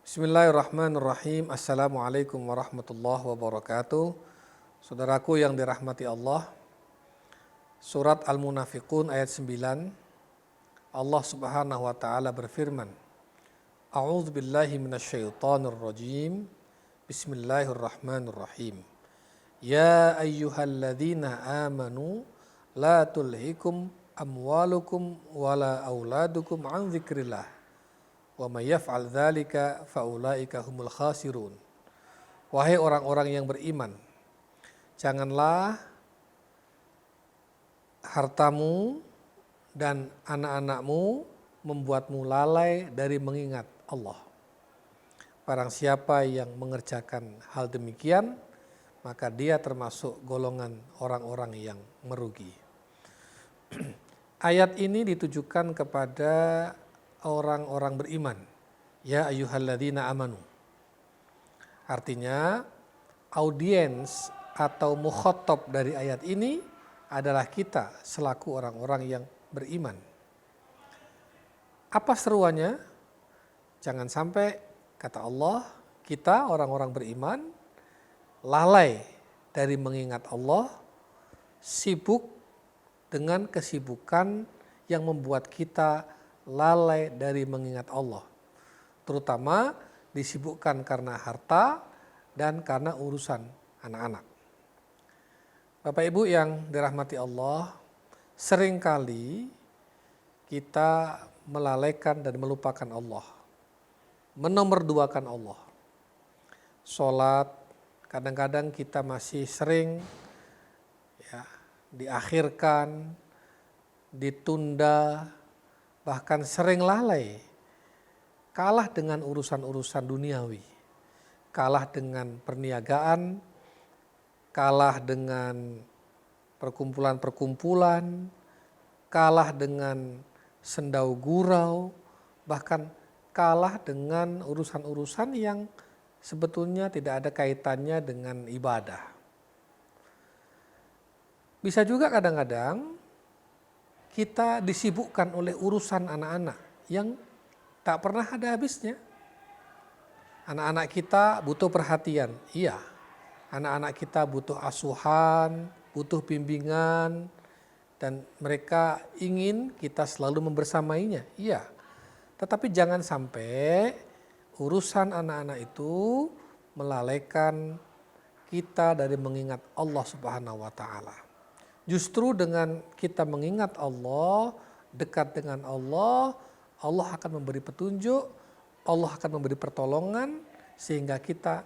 Bismillahirrahmanirrahim. Assalamualaikum warahmatullahi wabarakatuh. Saudaraku yang dirahmati Allah, surat Al-Munafiqun ayat 9, Allah subhanahu wa ta'ala berfirman, A'udzu billahi minasyaitonir rajim. Bismillahirrahmanirrahim. Ya ayyuhalladzina amanu la tulhikum amwalukum wala auladukum an dzikrillah. Wa may yaf'al dzalika faulaika humul khasirun. Wahai orang-orang yang beriman, janganlah hartamu dan anak-anakmu membuatmu lalai dari mengingat Allah. Barang siapa yang mengerjakan hal demikian, maka dia termasuk golongan orang-orang yang merugi. Ayat ini ditujukan kepada orang-orang beriman. Ya ayyuhalladzina amanu. Artinya audiens atau mukhatab dari ayat ini adalah kita selaku orang-orang yang beriman. Apa seruannya? Jangan sampai, kata Allah, kita orang-orang beriman lalai dari mengingat Allah, sibuk dengan kesibukan yang membuat kita lalai dari mengingat Allah, terutama disibukkan karena harta dan karena urusan anak-anak. Bapak Ibu yang dirahmati Allah, seringkali kita melalaikan dan melupakan Allah, menomorduakan Allah. Sholat kadang-kadang kita masih sering diakhirkan, ditunda, bahkan sering lalai, kalah dengan urusan-urusan duniawi, kalah dengan perniagaan, kalah dengan perkumpulan-perkumpulan, kalah dengan sendau gurau, bahkan kalah dengan urusan-urusan yang sebetulnya tidak ada kaitannya dengan ibadah. Bisa juga kadang-kadang kita disibukkan oleh urusan anak-anak yang tak pernah ada habisnya. Anak-anak kita butuh perhatian, iya. Anak-anak kita butuh asuhan, butuh bimbingan, dan mereka ingin kita selalu membersamainya, iya. Tetapi jangan sampai urusan anak-anak itu melalaikan kita dari mengingat Allah Subhanahu wa ta'ala. Justru dengan kita mengingat Allah, dekat dengan Allah, Allah akan memberi petunjuk, Allah akan memberi pertolongan, sehingga kita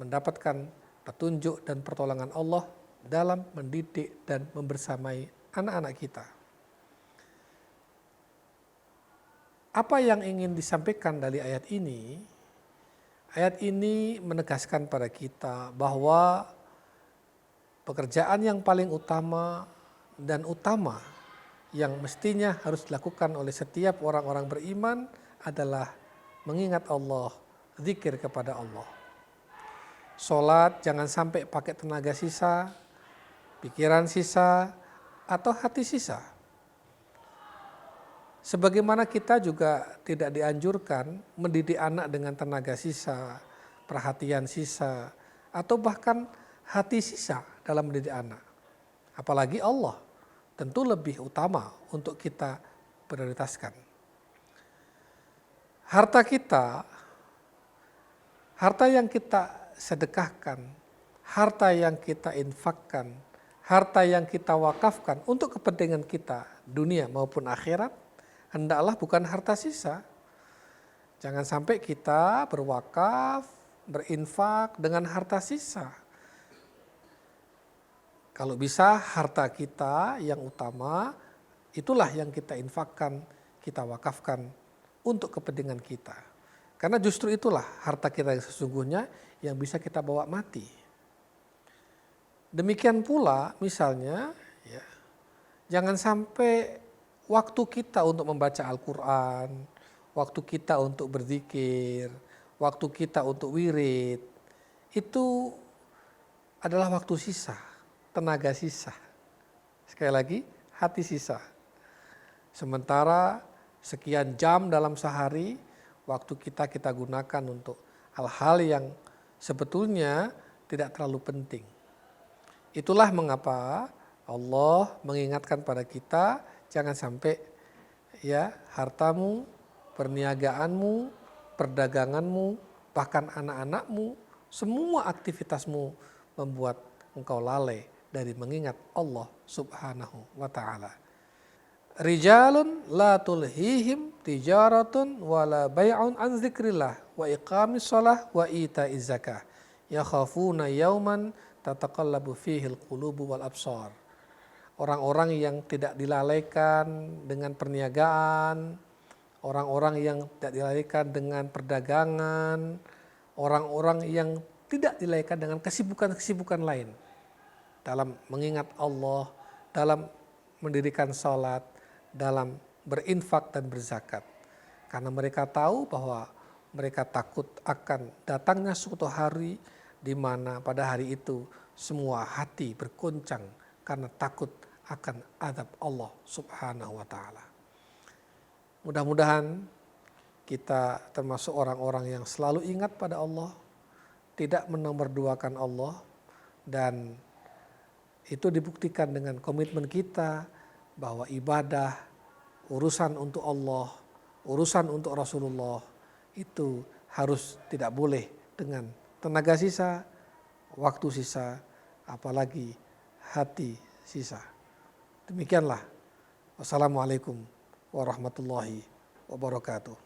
mendapatkan petunjuk dan pertolongan Allah dalam mendidik dan membersamai anak-anak kita. Apa yang ingin disampaikan dari ayat ini? Ayat ini menegaskan pada kita bahwa pekerjaan yang paling utama dan utama yang mestinya harus dilakukan oleh setiap orang-orang beriman adalah mengingat Allah, zikir kepada Allah. Sholat jangan sampai pakai tenaga sisa, pikiran sisa, atau hati sisa. Sebagaimana kita juga tidak dianjurkan mendidik anak dengan tenaga sisa, perhatian sisa, atau bahkan hati sisa dalam mendidik anak. Apalagi Allah tentu lebih utama untuk kita prioritaskan. Harta kita, harta yang kita sedekahkan, harta yang kita infakkan, harta yang kita wakafkan untuk kepentingan kita dunia maupun akhirat, hendaklah bukan harta sisa. Jangan sampai kita berwakaf, berinfak dengan harta sisa. Kalau bisa harta kita yang utama, itulah yang kita infakkan, kita wakafkan untuk kepentingan kita. Karena justru itulah harta kita yang sesungguhnya yang bisa kita bawa mati. Demikian pula misalnya, jangan sampai waktu kita untuk membaca Al-Quran, waktu kita untuk berzikir, waktu kita untuk wirid, itu adalah waktu sisa, tenaga sisa. Sekali lagi, hati sisa. Sementara sekian jam dalam sehari waktu kita gunakan untuk hal-hal yang sebetulnya tidak terlalu penting. Itulah mengapa Allah mengingatkan pada kita jangan sampai ya hartamu, perniagaanmu, perdaganganmu, bahkan anak-anakmu, semua aktivitasmu membuat engkau lalai dari mengingat Allah Subhanahu wa taala. Rijalun la tulhihim tijaratun wala bai'un an dzikrillah wa iqamis shalah wa ita'iz zakah yakhafuna yauman tataqallabu fihil qulubu wal absar. Orang-orang yang tidak dilalaikan dengan perniagaan, orang-orang yang tidak dilalaikan dengan perdagangan, orang-orang yang tidak dilalaikan dengan kesibukan-kesibukan lain dalam mengingat Allah, dalam mendirikan salat, dalam berinfak dan berzakat. Karena mereka tahu bahwa mereka takut akan datangnya suatu hari di mana pada hari itu semua hati bergoncang karena takut akan azab Allah Subhanahu wa taala. Mudah-mudahan kita termasuk orang-orang yang selalu ingat pada Allah, tidak menomorduakan Allah, dan itu dibuktikan dengan komitmen kita bahwa ibadah, urusan untuk Allah, urusan untuk Rasulullah itu harus tidak boleh dengan tenaga sisa, waktu sisa, apalagi hati sisa. Demikianlah. Wassalamualaikum warahmatullahi wabarakatuh.